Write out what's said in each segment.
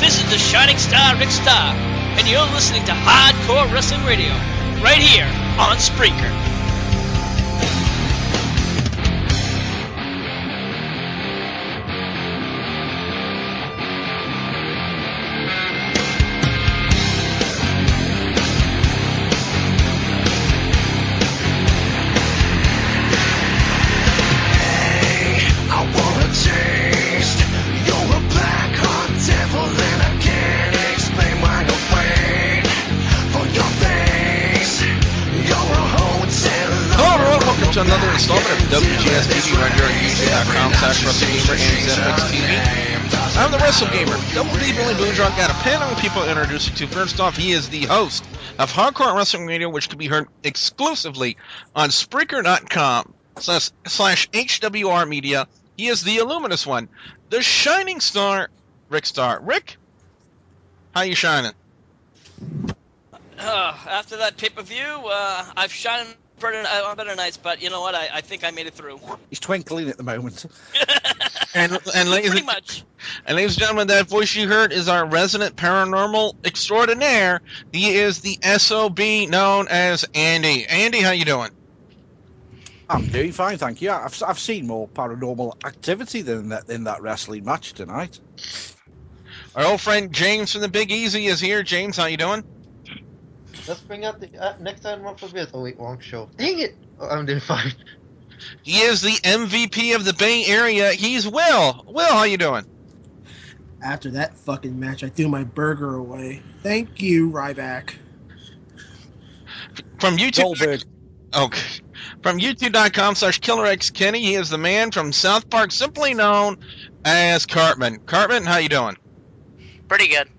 This is the Shining Star Rick Star, and you're listening to Hardcore Wrestling Radio, right here on Spreaker. Another installment of WGS TV right here on YouTube.com/WrestleGamer and ZFX TV. I'm the Wrestle Gamer. Double D Billy Boondrock. Got a panel of people to introduce you to. First off, he is the host of Hardcore Wrestling Radio, which can be heard exclusively on Spreaker.com/HWR Media. He is the Illuminous One, the Shining Star, Rick Star. Rick, how you shining? After that pay-per-view, I've shined on better nights, but you know what? I think I made it through. He's twinkling at the moment. and ladies and gentlemen, that voice you heard is our resident paranormal extraordinaire. He is the SOB known as Andy. Andy, how you doing? I'm doing fine, thank you. I've seen more paranormal activity than in that wrestling match tonight. Our old friend James from the Big Easy is here. James, how you doing? Let's bring out the next item up for this. Oh wait, wrong show. Dang it! Oh, I'm doing fine. He is the MVP of the Bay Area. He's Will. Will, how you doing? After that fucking match, I threw my burger away. Thank you, Ryback. From YouTube. Okay. From YouTube.com/KillerXKenny, he is the man from South Park, simply known as Cartman. Cartman, how you doing? Pretty good.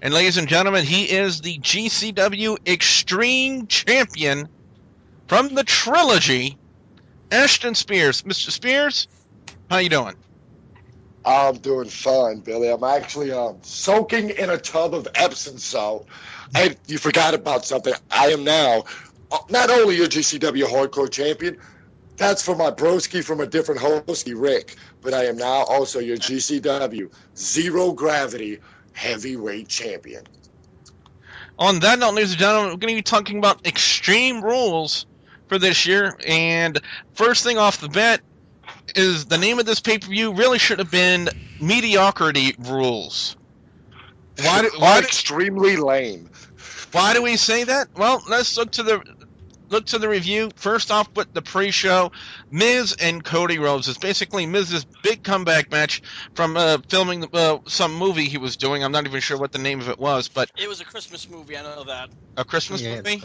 And ladies and gentlemen, he is the GCW Extreme Champion from the trilogy, Ashton Spears. Mr. Spears, how you doing? I'm doing fine, Billy. I'm actually soaking in a tub of Epsom salt. You forgot about something. I am now not only your GCW Hardcore Champion, that's for my broski from a different hosty, Rick, but I am now also your GCW Zero Gravity Heavyweight Champion. On that note, ladies and gentlemen, we're going to be talking about Extreme Rules for this year. And first thing off the bat is the name of this pay-per-view really should have been Mediocrity Rules. Why extremely lame. Why do we say that? Well, let's look to the review. First off, with the pre-show, Miz and Cody Rhodes. It's basically Miz's big comeback match from filming some movie he was doing. I'm not even sure what the name of it was, but it was a Christmas movie. I know that. A Christmas movie?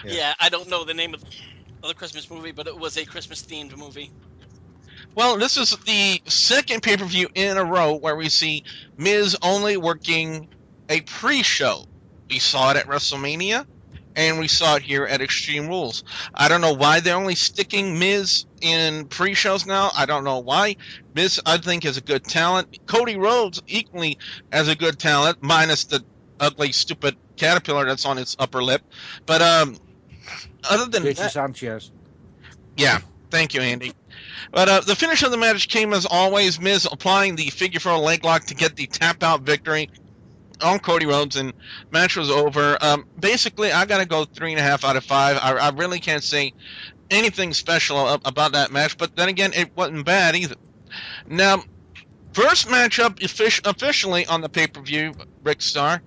Yeah, I don't know the name of the Christmas movie, but it was a Christmas-themed movie. Well, this is the second pay-per-view in a row where we see Miz only working a pre-show. We saw it at WrestleMania, and we saw it here at Extreme Rules. I don't know why they're only sticking Miz in pre-shows now. I don't know why. Miz, I think, is a good talent. Cody Rhodes equally as a good talent, minus the ugly, stupid caterpillar that's on his upper lip. But other than that, Sanchez. Yeah, thank you, Andy. But the finish of the match came as always, Miz applying the figure 4 leg lock to get the tap-out victory on Cody Rhodes, and match was over. Basically, I got to go 3.5 out of 5. I really can't say anything special about that match, but then again, it wasn't bad either. Now, first matchup officially on the pay-per-view, Rick Star,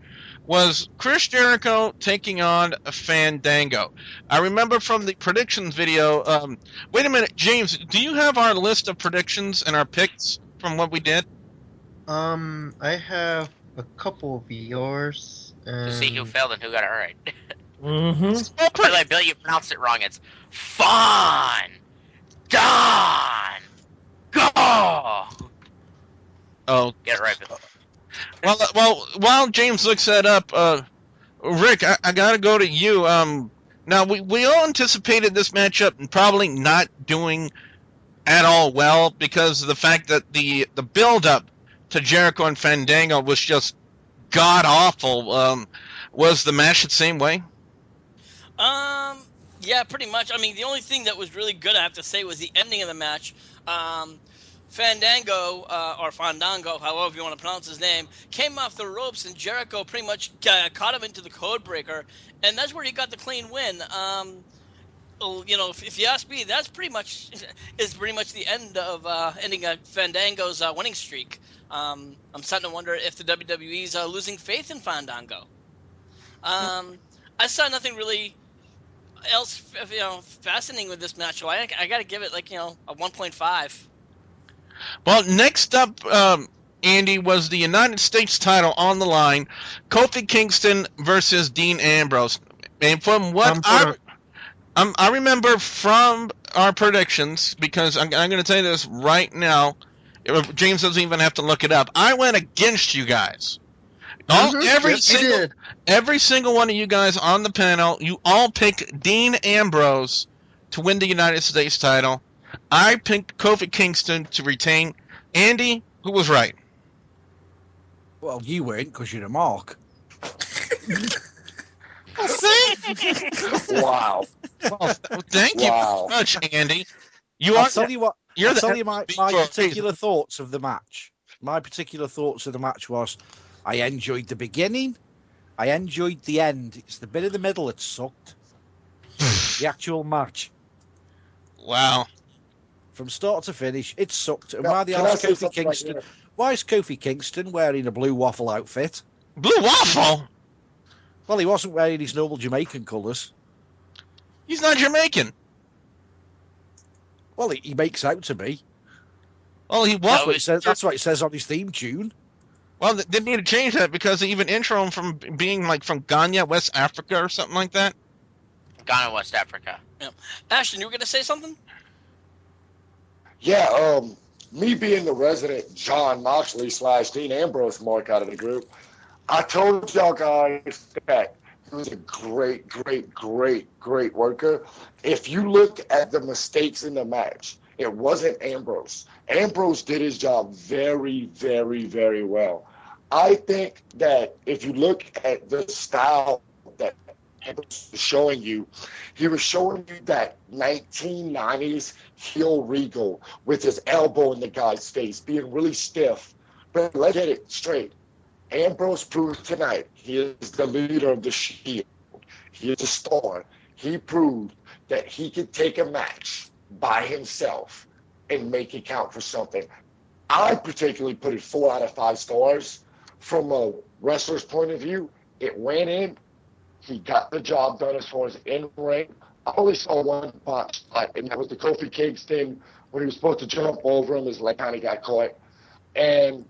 was Chris Jericho taking on Fandango. I remember from the predictions video, wait a minute, James, do you have our list of predictions and our picks from what we did? I have a couple of yours. To see who failed and who got it right. Mm-hmm. Billy, you pronounced it wrong. It's Fawn Don Go. Oh, get it right, Billy. Well, while James looks that up, Rick, I gotta go to you. Now we all anticipated this matchup probably not doing at all well because of the fact that the build up to Jericho and Fandango was just god awful. Was the match the same way? Yeah, pretty much. I mean, the only thing that was really good, I have to say, was the ending of the match. Fandango, or Fandango, however you want to pronounce his name, came off the ropes and Jericho pretty much caught him into the code breaker, and that's where he got the clean win. If you ask me, that's pretty much the end of ending Fandango's winning streak. I'm starting to wonder if the WWE's losing faith in Fandango. I saw nothing really else, fascinating with this match. So I got to give it a 1.5. Well, next up, Andy, was the United States title on the line. Kofi Kingston versus Dean Ambrose. And from what I remember from our predictions, because I'm going to tell you this right now, James doesn't even have to look it up. I went against you guys. Every single one of you guys on the panel, you all picked Dean Ambrose to win the United States title. I picked Kofi Kingston to retain. Andy, who was right? Well, you weren't because you're a mark. Wow. Well, thank you Wow. very much, Andy. I'll tell you what. You're I'll the tell you my MVP for a particular reason. thoughts of the match. My particular thoughts of the match was, I enjoyed the beginning. I enjoyed the end. It's the bit in the middle that sucked. The actual match, Wow. from start to finish, it sucked. And Now, why the can I hell's say Kofi something right Kingston? here? Why is Kofi Kingston wearing a blue waffle outfit? Blue Waffle? Well, he wasn't wearing his normal Jamaican colours. He's not Jamaican. Well, he makes out to be. Well, he That's was. what it says. That's what it says on his theme tune. Well, they need to change that because they even intro him from being from Ghana, West Africa, or something like that. Ghana, West Africa. Yeah. Ashton, you were gonna say something? Yeah, me being the resident John Moxley / Dean Ambrose mark out of the group, I told y'all guys that he was a great, great, great, great worker. If you look at the mistakes in the match, it wasn't Ambrose. Ambrose did his job very, very, very well. I think that if you look at the style that Ambrose was showing you, he was showing you that 1990s heel Regal with his elbow in the guy's face, being really stiff. But let's get it straight. Ambrose proved tonight he is the leader of the Shield. He is a star. He proved that he could take a match by himself and make it count for something. I particularly put it 4 out of 5 stars. From a wrestler's point of view, it went in. He got the job done as far as in-ring. I only saw one spot, and that was the Kofi Kingston when he was supposed to jump over him. His leg kind of got caught. And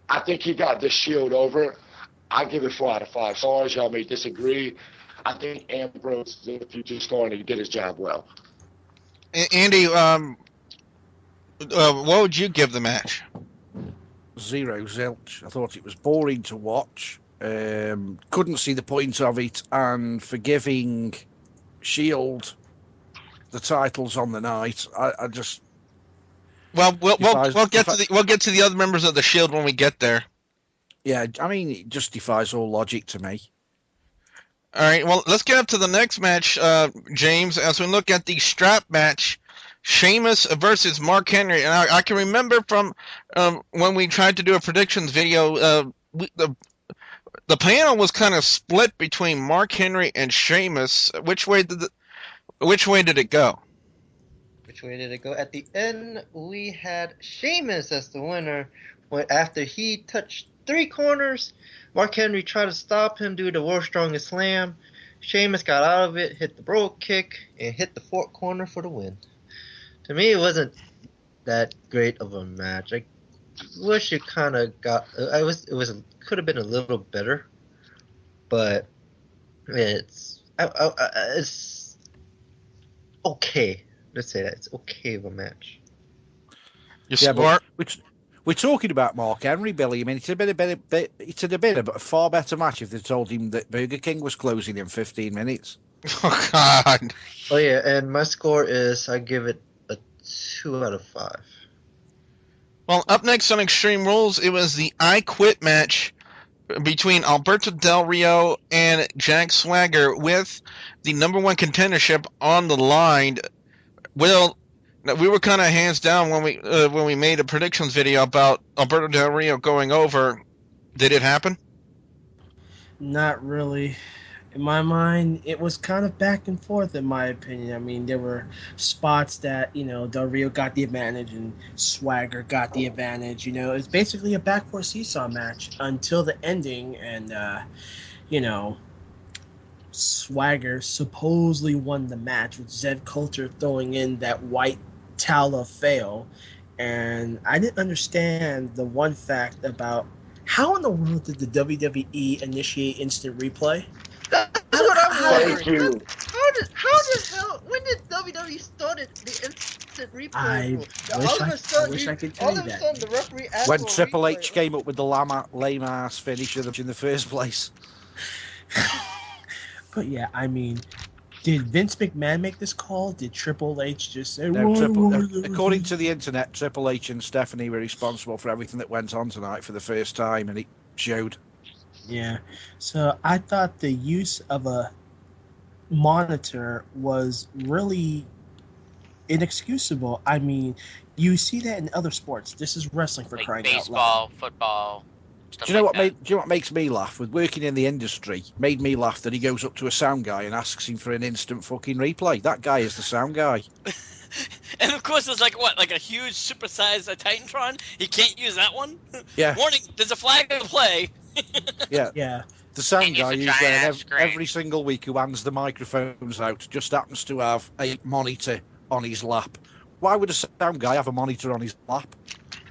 I think he got the Shield over. I give it 4 out of 5 stars. Y'all may disagree. I think Ambrose is the future star and he did his job well. Andy, what would you give the match? 0 zilch. I thought it was boring to watch. Couldn't see the point of it, and for giving Shield the titles on the night, I just. Well, we'll get to the other members of the Shield when we get there. Yeah, I mean, it just defies all logic to me. All right, well, let's get up to the next match, James, as we look at the strap match, Sheamus versus Mark Henry. And I can remember from when we tried to do a predictions video, the panel was kind of split between Mark Henry and Sheamus. Which way did it go? Which way did it go? At the end, we had Sheamus as the winner. After he touched 3 corners, Mark Henry tried to stop him, do the World's Strongest Slam. Sheamus got out of it, hit the Brogue Kick, and hit the 4th corner for the win. To me, it wasn't that great of a match. I wish it kind of got. Could have been a little better, but it's okay. Let's say that it's okay of a match. You're Yeah, smart. but we're talking about Mark Henry, Billy. I mean, it'd have been a far better match if they told him that Burger King was closing in 15 minutes. Oh, God. Oh yeah, and my score is I give it a 2 out of 5. Well, up next on Extreme Rules, it was the I Quit match between Alberto Del Rio and Jack Swagger with the #1 contendership on the line. Will, Now, we were kind of hands down when we made a predictions video about Alberto Del Rio going over. Did it happen? Not really. In my mind, it was kind of back and forth, in my opinion. I mean, there were spots that, Del Rio got the advantage and Swagger got the advantage. It's basically a backcourt seesaw match until the ending, and, you know, Swagger supposedly won the match with Zed Coulter throwing in that white towel of fail. And I didn't understand the one fact about how in the world did the WWE initiate instant replay? That's How, what I'm how, Thank wondering. you. How the hell? When did WWE started the instant replay I rule? I wish I could tell All you of a that. sudden, the referee asked When for a Triple replay. H came up with the lame ass finish of the match in the first place. But yeah, I mean, did Vince McMahon make this call? Did Triple H just say, No, "Why?" according to the internet, Triple H and Stephanie were responsible for everything that went on tonight for the first time, and it showed. Yeah. So I thought the use of a monitor was really inexcusable. I mean, you see that in other sports. This is wrestling for Like crying out loud. baseball, football, stuff Do you know like what that. do you know what makes me laugh? With working in the industry, made me laugh that he goes up to a sound guy and asks him for an instant fucking replay. That guy is the sound guy. And of course, it's like what, like a huge supersized Titantron. He can't use that one. Yeah, Warning: there's a flag of play. yeah. Yeah. The sound And use guy a who's giant there ass screen. every single week who hands the microphones out just happens to have a monitor on his lap. Why would a sound guy have a monitor on his lap?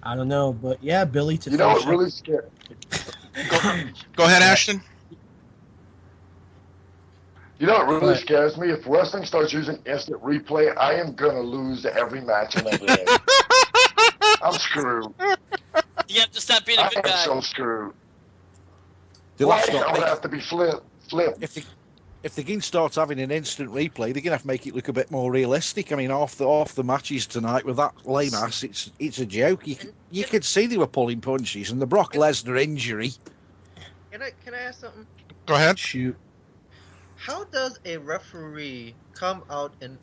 I don't know, but yeah, Billy to You know finish what really scared? Go ahead, Yeah. Ashton. You know what really But scares me? If wrestling starts using instant replay, I am gonna lose every match I'm ever in. I'm screwed. You have to stop being a I good am guy. so screwed. They'll have Why? to stop I'm gonna have to be flipped. if the game starts having an instant replay, they're gonna have to make it look a bit more realistic. I mean, off the matches tonight with that lame ass, it's a joke. You could see they were pulling punches, and the Brock Lesnar injury. Can I ask something? Go ahead. shoot, How does a referee come out and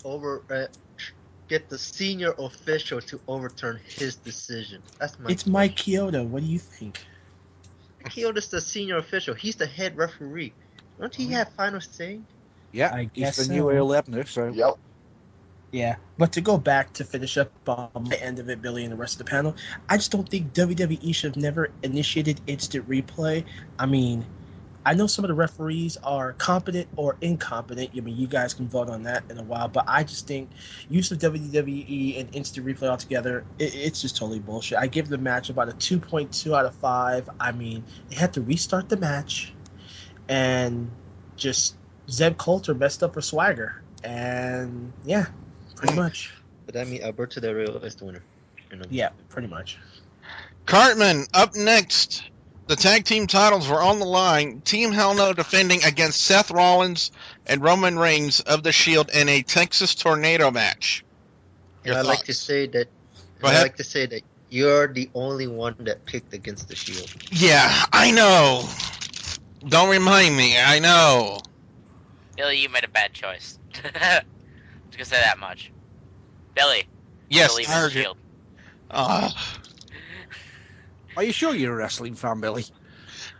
get the senior official to overturn his decision? That's my it's Mike question. Chioda. What do you think? Kyoto's the senior official. He's the head referee. Don't he have final say? Yeah, I he's guess the new so. Earl Ebner. So Yep. Yeah, but to go back to finish up on the end of it, Billy and the rest of the panel, I just don't think WWE should have never initiated instant replay. I mean, I know some of the referees are competent or incompetent. I mean, you guys can vote on that in a while, but I just think use of WWE and instant replay altogether, it's just totally bullshit. I give the match about a 2.2 out of 5. I mean, they had to restart the match, and just Zeb Coulter messed up for Swagger, and yeah, pretty much. But that means Alberto Del Rio is the winner. Yeah, pretty much. Cartman, up next. The tag team titles were on the line. Team Hell No defending against Seth Rollins and Roman Reigns of the Shield in a Texas Tornado match. And Your I like to thoughts? say that. Go And I ahead. like to say that you're the only one that picked against the Shield. Yeah, I know. Don't remind me. I know. Billy, you made a bad choice. Just gonna say that much. Billy, Yes, believe I in the heard you. Shield. are you sure you're a wrestling fan, Billy?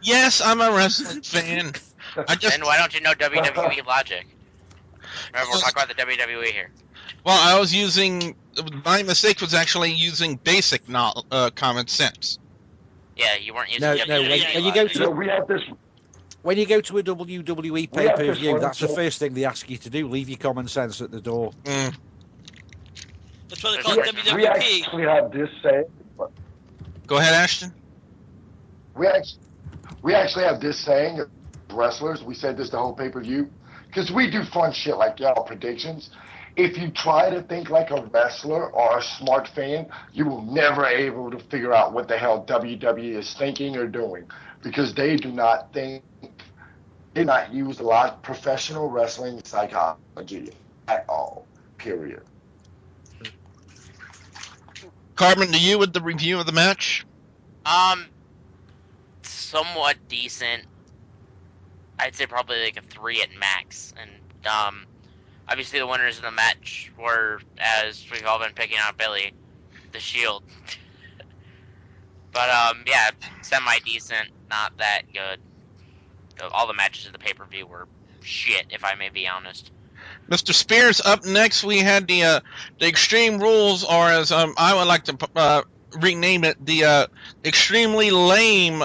Yes, I'm a wrestling fan. I just, Then why don't you know WWE logic? Remember, we're talking about the WWE here. well, I was using, my mistake was actually using basic common sense. Yeah, you weren't using No, WWE when you go logic. You know, to we have this. when you go to a WWE We pay have per this view, running that's the joke. first thing they ask you to do. Leave your common sense at the door. Mm. That's why they There's call a it reason for We that. WWP. actually have this saying. Go ahead, Ashton. We actually have this saying as wrestlers. We said this the whole pay per view because we do fun shit like y'all predictions. If you try to think like a wrestler or a smart fan, you will never able to figure out what the hell WWE is thinking or doing because they do not think, they not use a lot of professional wrestling psychology at all. Period. Cartman, to you with the review of the match? Somewhat decent. I'd say probably like a 3 at max. And Obviously, the winners of the match were, as we've all been picking on Billy, the Shield. But yeah, semi-decent, not that good. All the matches of the pay-per-view were shit, if I may be honest. Mr. Spears, up next we had the Extreme Rules, or as I would like to rename it, the extremely lame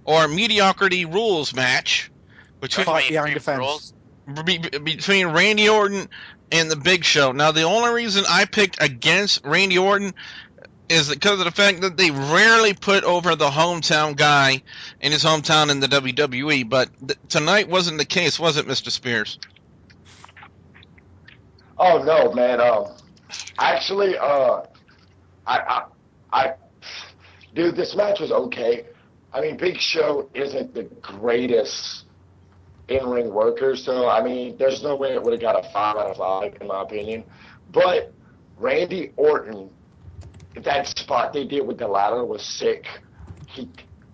or mediocrity rules match between Fight behind Extreme the fence. between Randy Orton and the Big Show. Now, the only reason I picked against Randy Orton is because of the fact that they rarely put over the hometown guy in his hometown in the WWE. But tonight wasn't the case, was it, Mr. Spears? Oh no, man. Actually, I, dude, this match was okay. I mean, Big Show isn't the greatest in-ring worker, so I mean, there's no way it would have got a 5 out of 5 in my opinion. But Randy Orton, that spot they did with the ladder was sick.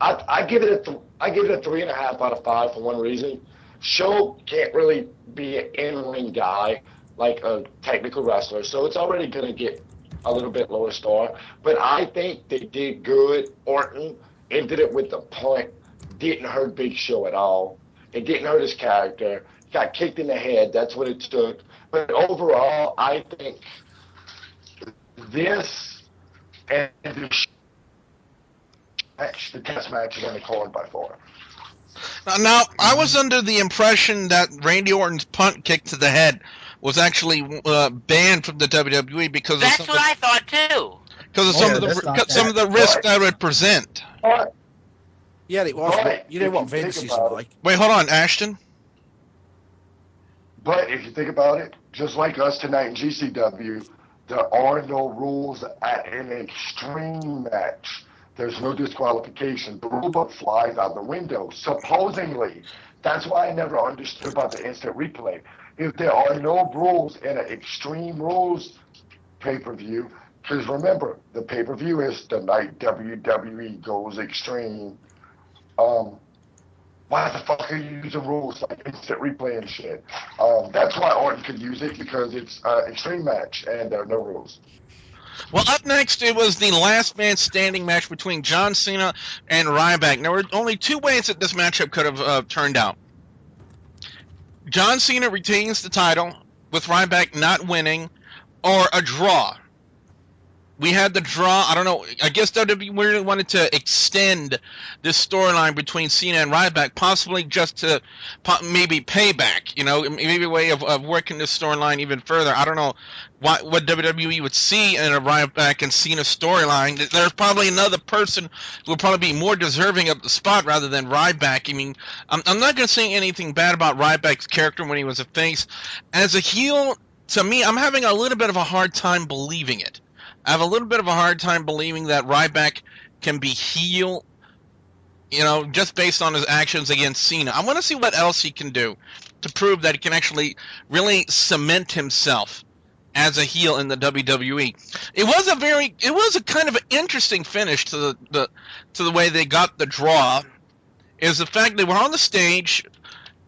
I give it I give it a 3.5 out of 5 for one reason. Show can't really be an in-ring guy like a technical wrestler, so it's already gonna get a little bit lower star. But I think they did good. Orton ended it with the punt. Didn't hurt Big Show at all. It didn't hurt his character. Got kicked in the head. That's what it took. But overall, I think this and the match, the test match, is on the card by far. Now, I was under the impression that Randy Orton's punt kick to the head was actually banned from the WWE because That's of what I thought too. because of some of the risk that would present. But, Yeah, it was. But you know if what you think Vince is about it- like. Wait, hold on, Ashton. But if you think about it, just like us tonight in GCW, there are no rules at an extreme match. There's no disqualification. The rule book flies out the window, supposedly. That's why I never understood about the instant replay. If there are no rules in an extreme rules pay-per-view, because remember, the pay-per-view is the night WWE goes extreme. Why the fuck are you using rules like instant replay and shit? That's why Orton could use it, because it's an extreme match and there are no rules. Well, up next, it was the last man standing match between John Cena and Ryback. There were only two ways that this matchup could have turned out. John Cena retains the title, with Ryback not winning, or a draw. We had the draw. I don't know. I guess WWE really wanted to extend this storyline between Cena and Ryback, possibly just to maybe payback. You know, maybe a way of working this storyline even further. I don't know what WWE would see in a Ryback and Cena storyline. There's probably another person who would probably be more deserving of the spot rather than Ryback. I mean, I'm not going to say anything bad about Ryback's character when he was a face. As a heel, to me, I'm having a little bit of a hard time believing it. I have a little bit of a hard time believing that Ryback can be heel, you know, just based on his actions against Cena. I want to see what else he can do to prove that he can actually really cement himself as a heel in the WWE. It was a kind of an interesting finish to the way they got the draw. Is the fact they were on the stage,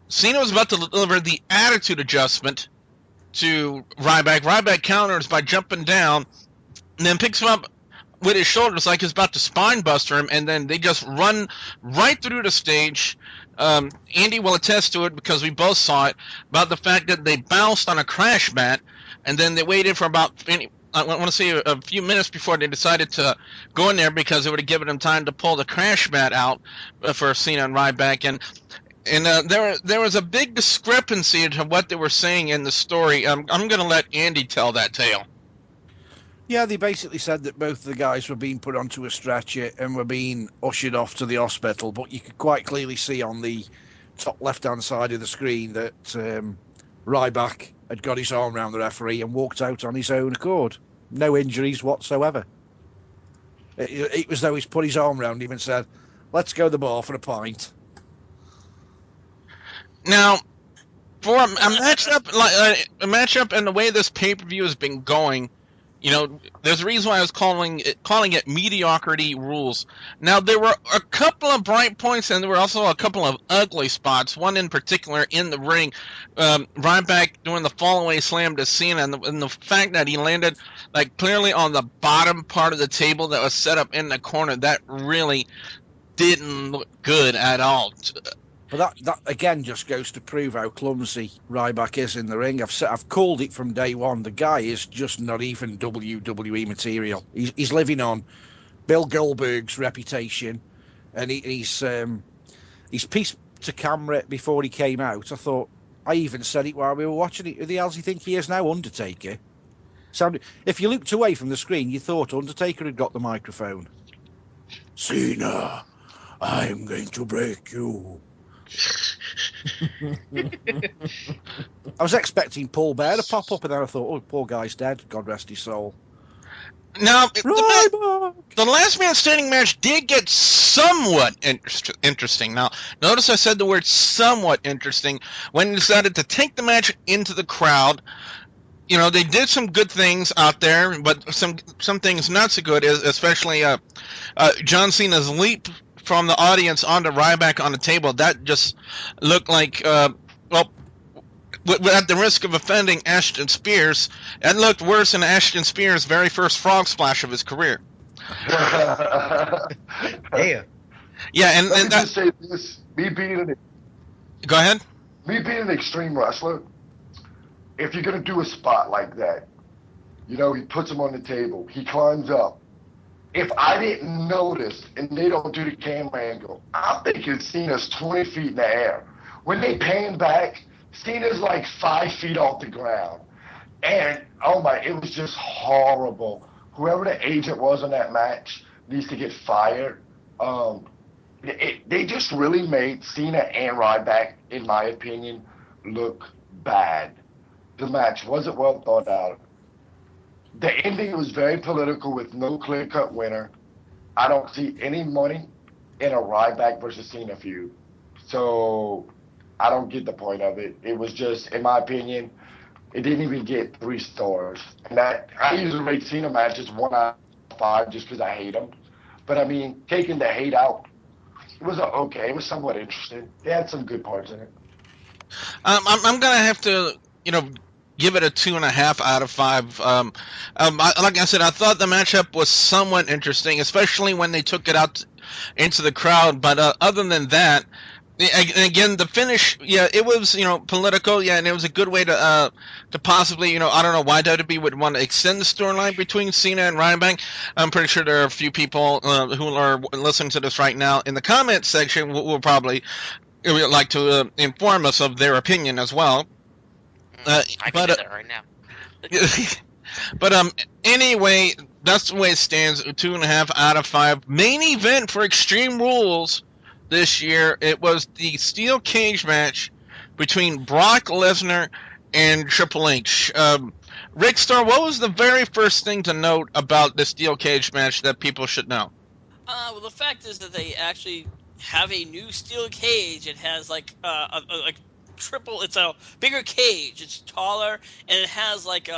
Cena was about to deliver the attitude adjustment to Ryback. Ryback counters by jumping down, and then picks him up with his shoulders like he's about to spine buster him, and then they just run right through the stage. Andy will attest to it because we both saw it, about the fact that they bounced on a crash mat, and then they waited for about, I want to say a few minutes before they decided to go in there, because it would have given them time to pull the crash mat out for Cena and Ryback. And there was a big discrepancy to what they were saying in the story. I'm going to let Andy tell that tale. Yeah, they basically said that both of the guys were being put onto a stretcher and were being ushered off to the hospital, but you could quite clearly see on the top left-hand side of the screen that Ryback had got his arm around the referee and walked out on his own accord. No injuries whatsoever. It was though he's put his arm around him and said, "Let's go to the bar for a pint." Now, for a matchup and the way this pay-per-view has been going, You know, there's a reason why I was calling it mediocrity rules. Now, there were a couple of bright points, and there were also a couple of ugly spots. One in particular in the ring, Ryback doing the fallaway slam to Cena, and the fact that he landed like clearly on the bottom part of the table that was set up in the corner, that really didn't look good at all. But that again just goes to prove how clumsy Ryback is in the ring. I've called it from day one. The guy is just not even WWE material. He's living on Bill Goldberg's reputation, and he's piece to camera before he came out. I even said it while we were watching it. Who the hell does he think he is now, Undertaker? If you looked away from the screen, you thought Undertaker had got the microphone. Cena, I'm going to break you. I was expecting Paul Bear to pop up, and then I thought, oh, poor guy's dead. God rest his soul. Now, the last man standing match did get somewhat interesting. Now, notice I said the word somewhat interesting when he decided to take the match into the crowd. You know, they did some good things out there, but some things not so good, especially John Cena's leap from the audience onto Ryback on the table. That just looked like, at the risk of offending Ashton Spears, it looked worse than Ashton Spears' very first frog splash of his career. Damn. Yeah, and Let me that, just say this: go ahead. me being an extreme wrestler, if you're gonna do a spot like that, you know, he puts him on the table, he climbs up. If I didn't notice and they don't do the camera angle, I'm thinking Cena's 20 feet in the air. When they pan back, Cena's like 5 feet off the ground. And, oh my, it was just horrible. Whoever the agent was on that match needs to get fired. They just really made Cena and Ryback, in my opinion, look bad. The match wasn't well thought out. The ending was very political with no clear-cut winner. I don't see any money in a Ryback versus Cena feud. So I don't get the point of it. It was just, in my opinion, it didn't even get 3 stars. And that I usually rate Cena matches 1 out of 5 just because I hate them. But I mean, taking the hate out, it was okay. It was somewhat interesting. They had some good parts in it. I'm gonna have to, give it a 2.5 out of 5. Like I said, I thought the matchup was somewhat interesting, especially when they took it out into the crowd. But other than that, again, the finish, yeah, it was, political, yeah, and it was a good way to possibly, I don't know why WWE would want to extend the storyline between Cena and Ryback. I'm pretty sure there are a few people who are listening to this right now in the comments section who will probably like to inform us of their opinion as well. I can do that right now. But anyway, that's the way it stands. 2.5 out of 5. Main event for Extreme Rules this year. It was the steel cage match between Brock Lesnar and Triple H. Rick Star, what was the very first thing to note about the steel cage match that people should know? Well, the fact is that they actually have a new steel cage. It has like triple. It's a bigger cage. It's taller, and it has like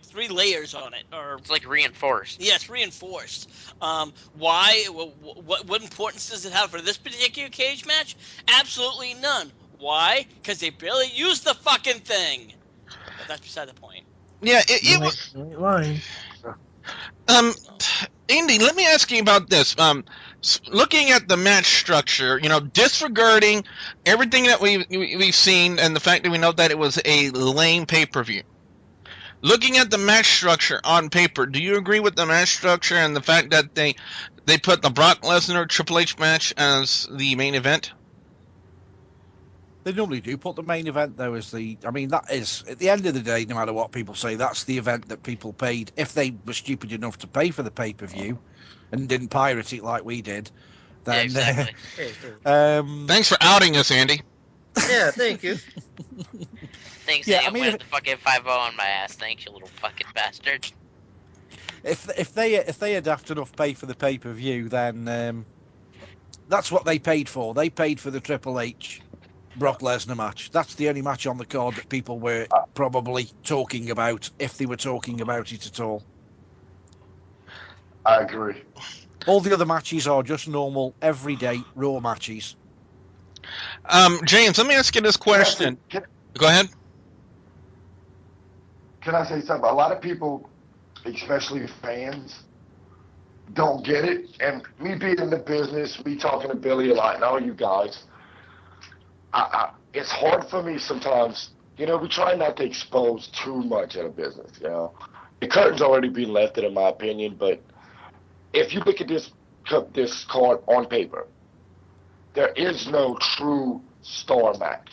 3 layers on it. Or It's like reinforced. yeah, it's reinforced. Why? What importance does it have for this particular cage match? Absolutely none. Why? Because they barely used the fucking thing. But that's beside the point. Yeah, You ain't lying. Indy, let me ask you about this. Looking at the match structure, disregarding everything that we've seen and the fact that we know that it was a lame pay-per-view. Looking at the match structure on paper, do you agree with the match structure and the fact that they put the Brock Lesnar Triple H match as the main event? They normally do put the main event, though, as that is, at the end of the day, no matter what people say, that's the event that people paid. If they were stupid enough to pay for the pay-per-view and didn't pirate it like we did, then... Yeah, exactly. Thanks for outing us, Andy. Yeah, thank you. Thanks, Yeah, Andy. I mean, Went the fucking 5-0 on my ass. Thanks, you little fucking bastard. If they had daft enough pay for the pay-per-view, then that's what they paid for. They paid for the Triple H Brock Lesnar match. That's the only match on the card that people were probably talking about, if they were talking about it at all. I agree. All the other matches are just normal, everyday Raw matches. James, let me ask you this question. Go ahead. Can I say something? A lot of people, especially fans, don't get it. And me being in the business, me talking to Billy a lot, and all you guys, it's hard for me sometimes. You know, we try not to expose too much of the business. You know, the curtain's already been lifted, in my opinion. But if you look at this card on paper, there is no true star match.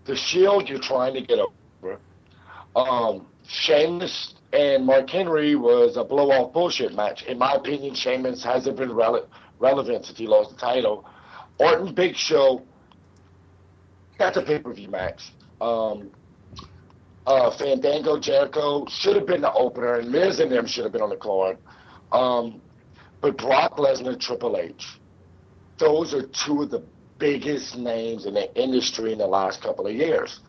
The Shield, you're trying to get over. Sheamus and Mark Henry was a blow-off bullshit match. In my opinion, Sheamus hasn't been relevant since he lost the title. Orton Big Show, that's a pay-per-view match. Fandango Jericho should have been the opener, and Miz and them should have been on the card. But Brock Lesnar, Triple H, those are two of the biggest names in the industry in the last couple of years.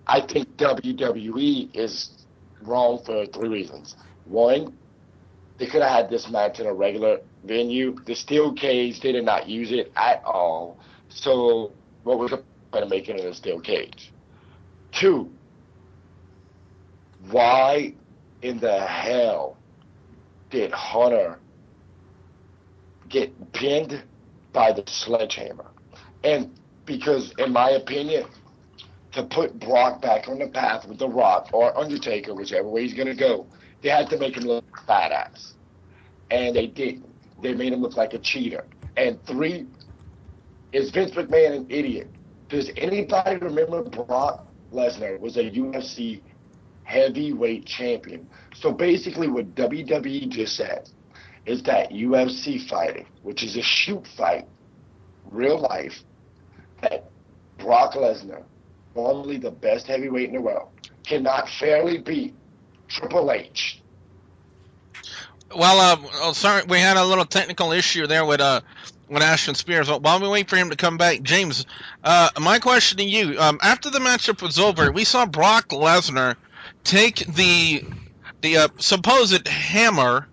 I think WWE is wrong for 3 reasons. One, they could have had this match in a regular venue. The steel cage, they did not use it at all. So what was the point of making it a steel cage? 2, why in the hell did Hunter get pinned by the sledgehammer? And because, in my opinion, to put Brock back on the path with The Rock or Undertaker, whichever way he's going to go, they had to make him look badass. And they didn't. They made him look like a cheater. And 3, is Vince McMahon an idiot? Does anybody remember Brock Lesnar was a UFC heavyweight champion? So basically what WWE just said is that UFC fighting, which is a shoot fight, real life, that Brock Lesnar, normally the best heavyweight in the world, cannot fairly beat Triple H. Well, sorry, we had a little technical issue there with Ashton Spears. While we wait for him to come back, James, my question to you: after the matchup was over, we saw Brock Lesnar take the supposed hammer,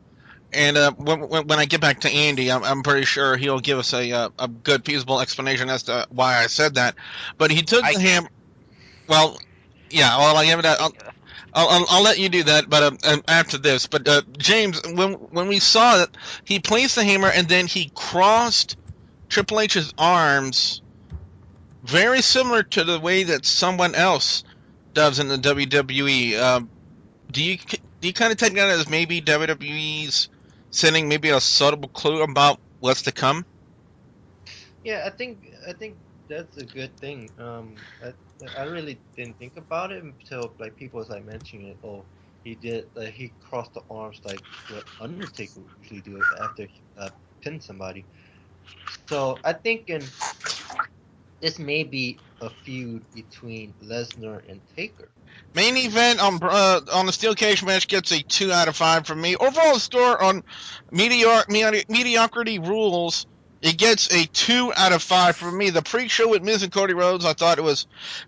and when I get back to Andy, I'm pretty sure he'll give us a good, feasible explanation as to why I said that. But he took the hammer. Well, yeah. Well, I give it. I'll let you do that, but after this. But James, when we saw that, he placed the hammer and then he crossed Triple H's arms, very similar to the way that someone else does in the WWE. Do you kind of take that as maybe WWE's sending maybe a subtle clue about what's to come? Yeah, I think that's a good thing. I really didn't think about it until like people was like mentioning it. Oh, he crossed the arms like what Undertaker would usually do after he pinned somebody. So I think this may be a feud between Lesnar and Taker. Main event on the steel cage match gets a 2 out of 5 from me. Overall score on mediocrity rules, it gets a 2 out of 5 from me. The pre-show with Miz and Cody Rhodes, I thought it was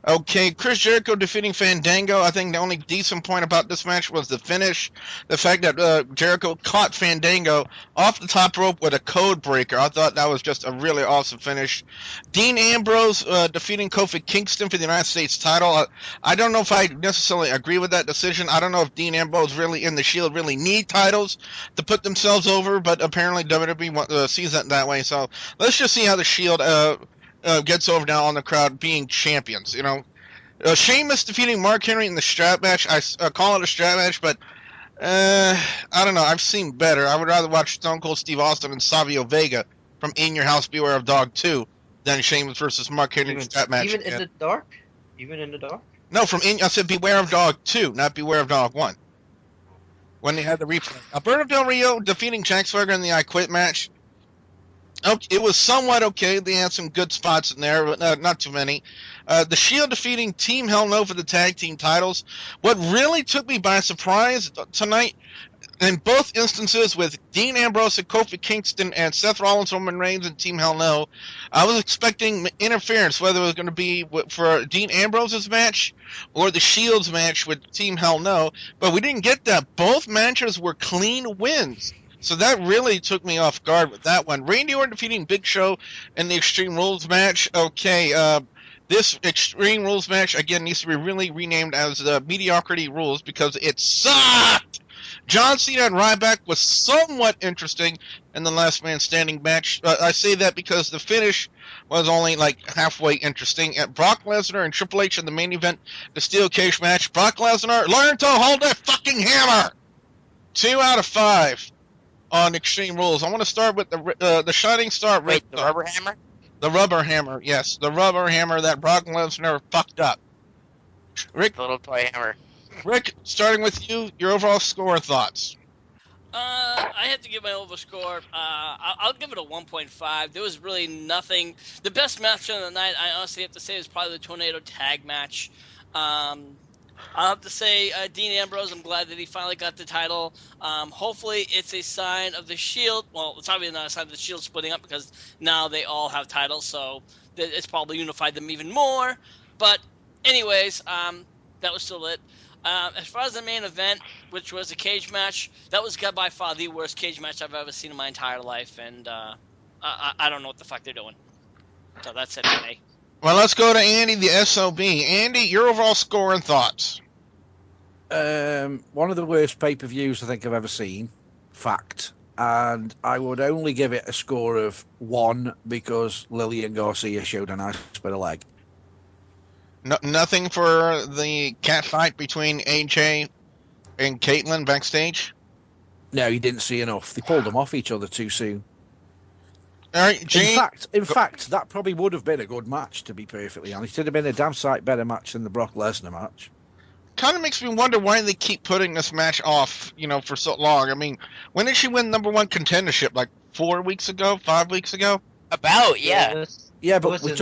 okay. Chris Jericho defeating Fandango. I think the only decent point about this match was the finish. The fact that Jericho caught Fandango off the top rope with a code breaker. I thought that was just a really awesome finish. Dean Ambrose defeating Kofi Kingston for the United States title. I don't know if I necessarily agree with that decision. I don't know if Dean Ambrose really and the Shield really need titles to put themselves over, but apparently WWE sees it that way. So let's just see how the Shield gets over now on the crowd being champions. You know, Sheamus defeating Mark Henry in the strap match. I call it a strap match, but I don't know. I've seen better. I would rather watch Stone Cold Steve Austin and Savio Vega from In Your House Beware of Dog 2 than Sheamus versus Mark Henry strap match. Even in the dark? Even in the dark? No, I said Beware of Dog 2, not Beware of Dog 1. When they had the replay. Alberto Del Rio defeating Jack Swagger in the I Quit match. Okay, it was somewhat okay. They had some good spots in there, but not too many. The Shield defeating Team Hell No for the tag team titles. What really took me by surprise tonight, in both instances with Dean Ambrose and Kofi Kingston and Seth Rollins, Roman Reigns, and Team Hell No, I was expecting interference, whether it was going to be for Dean Ambrose's match or the Shield's match with Team Hell No, but we didn't get that. Both matches were clean wins. So that really took me off guard with that one. Randy Orton defeating Big Show in the Extreme Rules match. Okay, this Extreme Rules match, again, needs to be really renamed as Mediocrity Rules because it sucked! John Cena and Ryback was somewhat interesting in the Last Man Standing match. I say that because the finish was only like halfway interesting. At Brock Lesnar and Triple H in the main event, the Steel Cage match, Brock Lesnar, learn to hold that fucking hammer! 2 out of 5 on Extreme Rules. I want to start with the Shining Star. Wait, the rubber hammer? The rubber hammer, yes. The rubber hammer that Brock Lesnar fucked up. Rick, The little toy hammer. Rick, starting with you, your overall score and thoughts. I have to give my overall score. I'll give it a 1.5. There was really nothing. The best match of the night, I honestly have to say, is probably the Tornado Tag match. I'll have to say, Dean Ambrose, I'm glad that he finally got the title. Hopefully, it's a sign of the Shield. Well, it's obviously not a sign of the Shield splitting up because now they all have titles, so it's probably unified them even more. But, anyways, that was still it. As far as the main event, which was a cage match, that was by far the worst cage match I've ever seen in my entire life, and I don't know what the fuck they're doing. So that's it for me. Well, let's go to Andy, the SOB. Andy, your overall score and thoughts. One of the worst pay-per-views I think I've ever seen. Fact. And I would only give it a score of 1 because Lillian Garcia showed a nice bit of leg. No, nothing for the cat fight between AJ and Caitlyn backstage? No, you didn't see enough. They pulled them off each other too soon. All right, Jane. In fact, that probably would have been a good match, to be perfectly honest. It'd have been a damn sight better match than the Brock Lesnar match. Kind of makes me wonder why they keep putting this match off, for so long. I mean, when did she win number 1 contendership? Like 4 weeks ago, 5 weeks ago? About, yeah. Yeah, but we're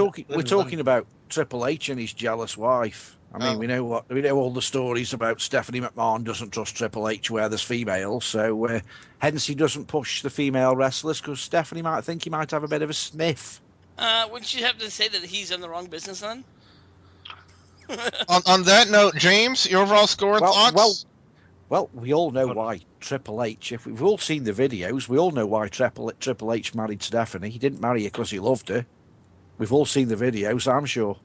talking about Triple H and his jealous wife. I mean, we know all the stories about Stephanie McMahon doesn't trust Triple H where there's females, so hence he doesn't push the female wrestlers because Stephanie might think he might have a bit of a sniff. Wouldn't you have to say that he's in the wrong business then? on that note, James, your overall score and thoughts? Well, we all know why Triple H. If we've all seen the videos, we all know why Triple H married Stephanie. He didn't marry her because he loved her. We've all seen the videos, I'm sure.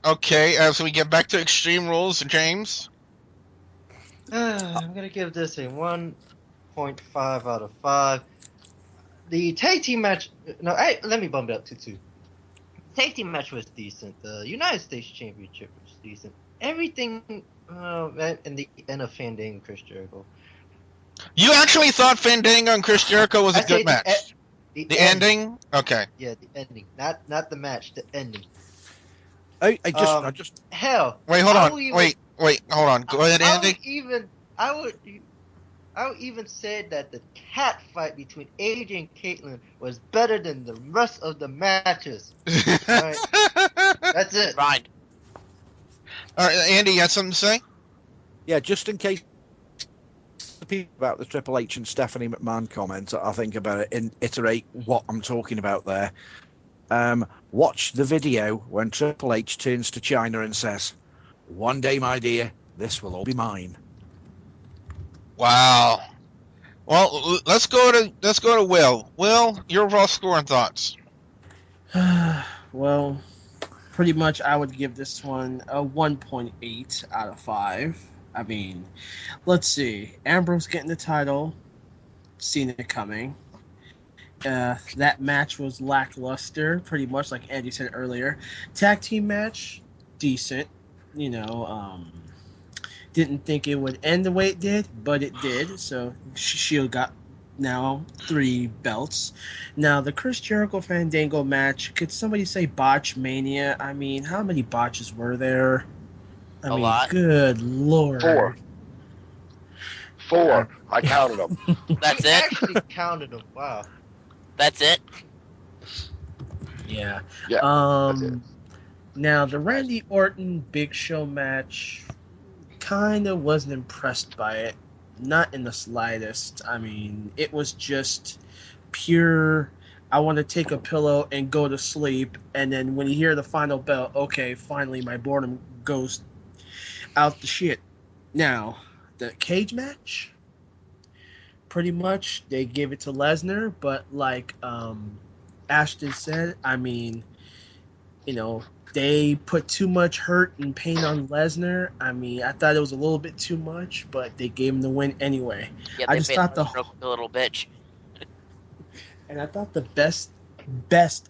Okay, as we get back to Extreme Rules, James? I'm going to give this a 1.5 out of 5. The tag team match... No, let me bump it up to 2. The tag team match was decent. The United States Championship was decent. Everything... and the end of Fandango and Chris Jericho. You actually thought Fandango and Chris Jericho was a good match? The ending? Okay. Yeah, the ending. Not the match, the ending. I just hell. Wait, hold on. Wait, hold on. Go ahead, Andy. I would even say that the cat fight between AJ and Caitlyn was better than the rest of the matches. Right? That's it. Fine. All right, Andy, you got something to say? Yeah, just in case the people about the Triple H and Stephanie McMahon comment, I think about it and iterate what I'm talking about there. Watch the video when Triple H turns to Chyna and says, "One day, my dear, this will all be mine." Wow. Well, let's go to Will. Will, your overall score and thoughts. Well, pretty much I would give this one a 1.8 out of 5. I mean, let's see. Ambrose getting the title, seen it coming. That match was lackluster, pretty much like Andy said earlier. Tag team match, decent. Didn't think it would end the way it did, but it did. So Shield got now 3 belts. Now the Chris Jericho Fandango match, could somebody say botch mania? I mean, how many botches were there? A lot. Good lord. 4. I counted them. That's I it? actually counted them. Wow. That's it? Yeah. Yeah. That's it. Now the Randy Orton Big Show match, kind of wasn't impressed by it. Not in the slightest. I mean, it was just pure, I want to take a pillow and go to sleep. And then when you hear the final bell, okay, finally my boredom goes out the shit. Now, the cage match, pretty much they gave it to Lesnar, but like Ashton said, I mean, you know, they put too much hurt and pain on Lesnar. I mean, I thought it was a little bit too much, but they gave him the win anyway. Yeah, I they just made thought Lesnar a little bitch. and I thought the best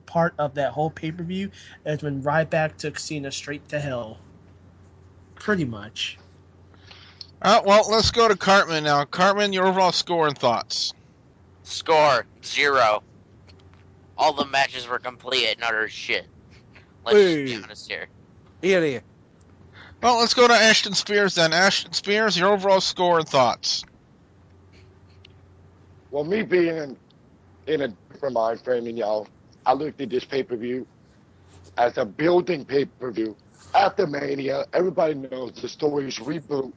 part of that whole pay per view is when Ryback took Cena straight to hell. Pretty much. Well, let's go to Cartman now. Cartman, your overall score and thoughts. Score 0. All the matches were complete and utter shit. Let's just be honest here. Here. Well, let's go to Ashton Spears then. Ashton Spears, your overall score and thoughts. Well, me being in a different mind frame than y'all, I looked at this pay-per-view as a building pay-per-view. After Mania, everybody knows the story's reboot,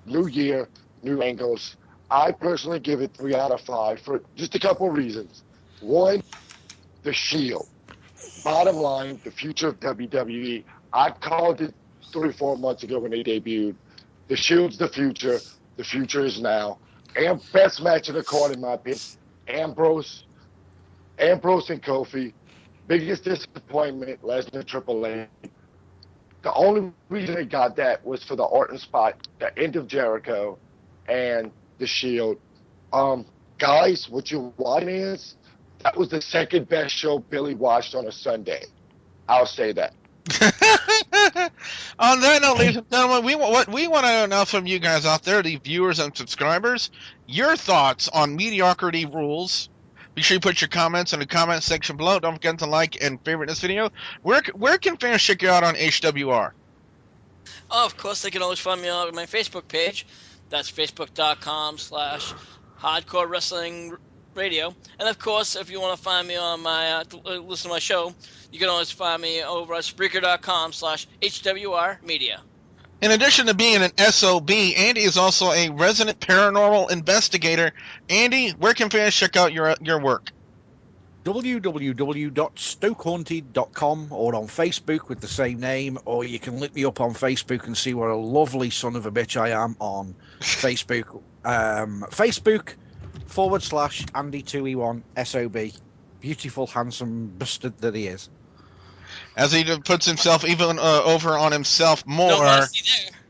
new year, new angles. I personally give it 3 out of 5 for just a couple of reasons. One, the Shield. Bottom line, the future of WWE. I called it 3-4 months ago when they debuted. The Shield's the future. The future is now. And best match of the card, in my opinion, Ambrose and Kofi. Biggest disappointment, Lesnar Triple H. The only reason they got that was for the Orton spot, the end of Jericho, and the Shield. Guys, what you're watching is, that was the second best show Billy watched on a Sunday. I'll say that. On that note, ladies and gentlemen, we want to know from you guys out there, the viewers and subscribers, your thoughts on mediocrity rules. Be sure you put your comments in the comment section below. Don't forget to like and favorite this video. Where can fans check you out on HWR? Oh, of course, they can always find me on my Facebook page. That's facebook.com/Hardcore Wrestling Radio. And of course, if you want to find me on my listen to my show, you can always find me over at Spreaker.com/HWR Media. In addition to being an SOB, Andy is also a resident paranormal investigator. Andy, where can fans check out your work? www.stokehaunted.com or on Facebook with the same name, or you can look me up on Facebook and see what a lovely son of a bitch I am on Facebook. Facebook.com/Andy2E1 SOB. Beautiful, handsome bastard that he is. As he puts himself even over on himself more. Don't want to see there.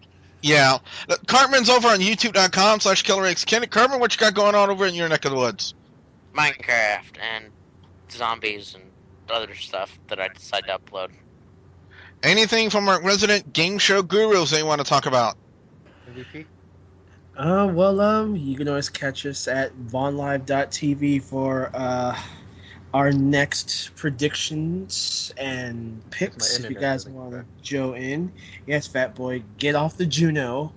Yeah. Cartman's over on youtube.com/KillerXKenny. Cartman, what you got going on over in your neck of the woods? Minecraft and zombies and other stuff that I decide to upload. Anything from our resident game show gurus they want to talk about? MVP? You can always catch us at VonLive.tv for our next predictions and picks. If you guys want to join in. Yes, Fat Boy, get off the Juno.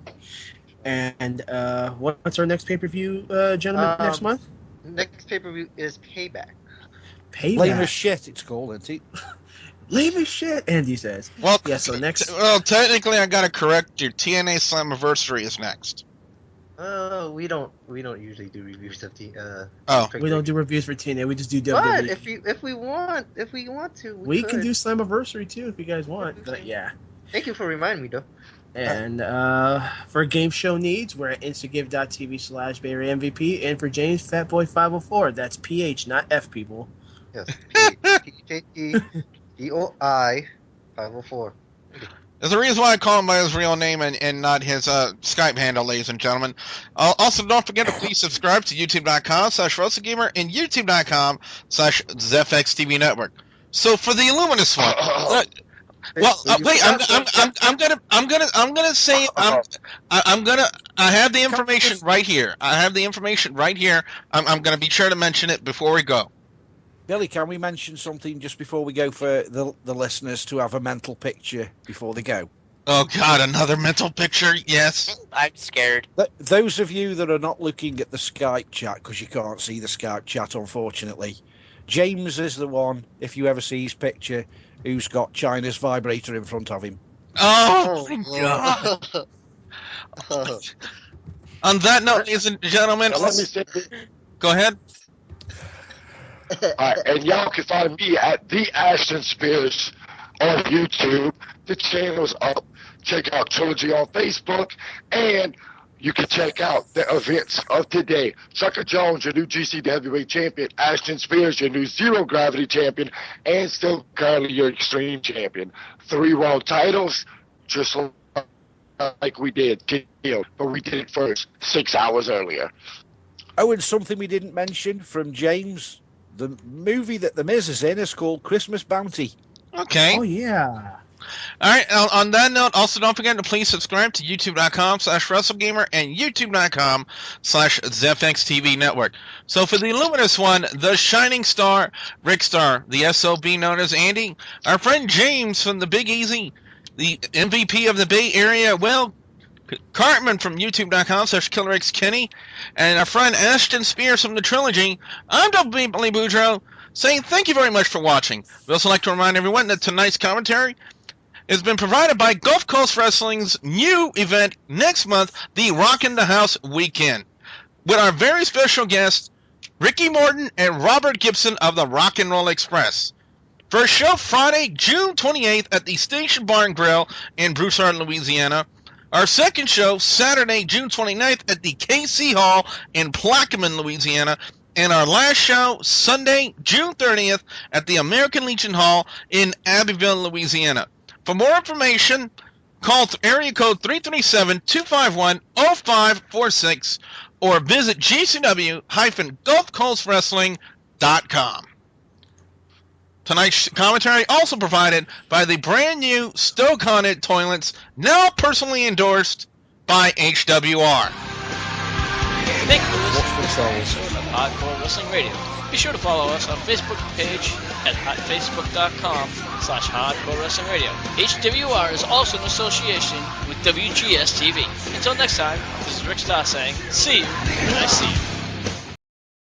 And what's our next pay-per-view, gentlemen, next month? Next pay-per-view is Payback. Lame as shit, it's called, isn't it? Lame as shit, Andy says. Well, yeah, so next... Well, technically, I got to correct you. TNA Slammiversary is next. We don't usually do reviews of the. We don't do reviews for TNA. We just do WWE. But if we want to, we can do Slammiversary too if you guys want. But yeah. Thank you for reminding me, though. And for game show needs, we're at instagive.tv/BayAreaMVP. And for James Fatboy 504, that's PH, not F, people. Yes, PHEDOI 504. There's a reason why I call him by his real name and not his Skype handle, ladies and gentlemen. Also, don't forget to please subscribe to youtube.com/WrestleGamer and youtube.com/ZFXTV Network. So for the Illuminous one, I have the information right here. I'm gonna be sure to mention it before we go. Billy, can we mention something just before we go for the listeners to have a mental picture before they go? Oh, God, another mental picture? Yes. I'm scared. Those of you that are not looking at the Skype chat, because you can't see the Skype chat, unfortunately, James is the one, if you ever see his picture, who's got China's vibrator in front of him. Oh, my God. On that note, ladies and gentlemen, go ahead. Alright, and y'all can find me at the Ashton Spears on YouTube. The channel's up. Check out Trilogy on Facebook. And you can check out the events of today. Sucker Jones, your new GC Heavyweight Champion. Ashton Spears, your new Zero Gravity Champion. And still currently your Extreme Champion. 3 world titles, just like we did, but we did it first 6 hours earlier. Oh, and something we didn't mention from James, the movie that The Miz is in is called Christmas Bounty. Okay. Oh yeah. All right. On that note, also don't forget to please subscribe to youtube.com/WrestleGamer and youtube.com/ZFXTV Network. So for the Illuminous one, the Shining Star, Rick Star, the SOB known as Andy, our friend James from the Big Easy, the MVP of the Bay Area, Will Cartman from youtube.com/KillerXKenny, and our friend Ashton Spears from the Trilogy. I'm W. Boudreaux, saying thank you very much for watching. We also like to remind everyone that tonight's commentary has been provided by Gulf Coast Wrestling's new event next month, the Rockin' the House Weekend, with our very special guests, Ricky Morton and Robert Gibson of the Rock and Roll Express. First show Friday, June 28th at the Station Bar and Grill in Broussard, Louisiana. Our second show, Saturday, June 29th at the KC Hall in Plaquemine, Louisiana. And our last show, Sunday, June 30th at the American Legion Hall in Abbeville, Louisiana. For more information, call area code 337-251-0546 or visit gcw-gulfcoastwrestling.com. Tonight's commentary also provided by the brand new Stoke Haunted toilets, now personally endorsed by HWR. Thank you for listening to this episode of Hardcore Wrestling Radio. Be sure to follow us on Facebook page at facebook.com/Hardcore Wrestling Radio. HWR is also in association with WGS TV. Until next time, this is Rick Starr saying, see you when I see you.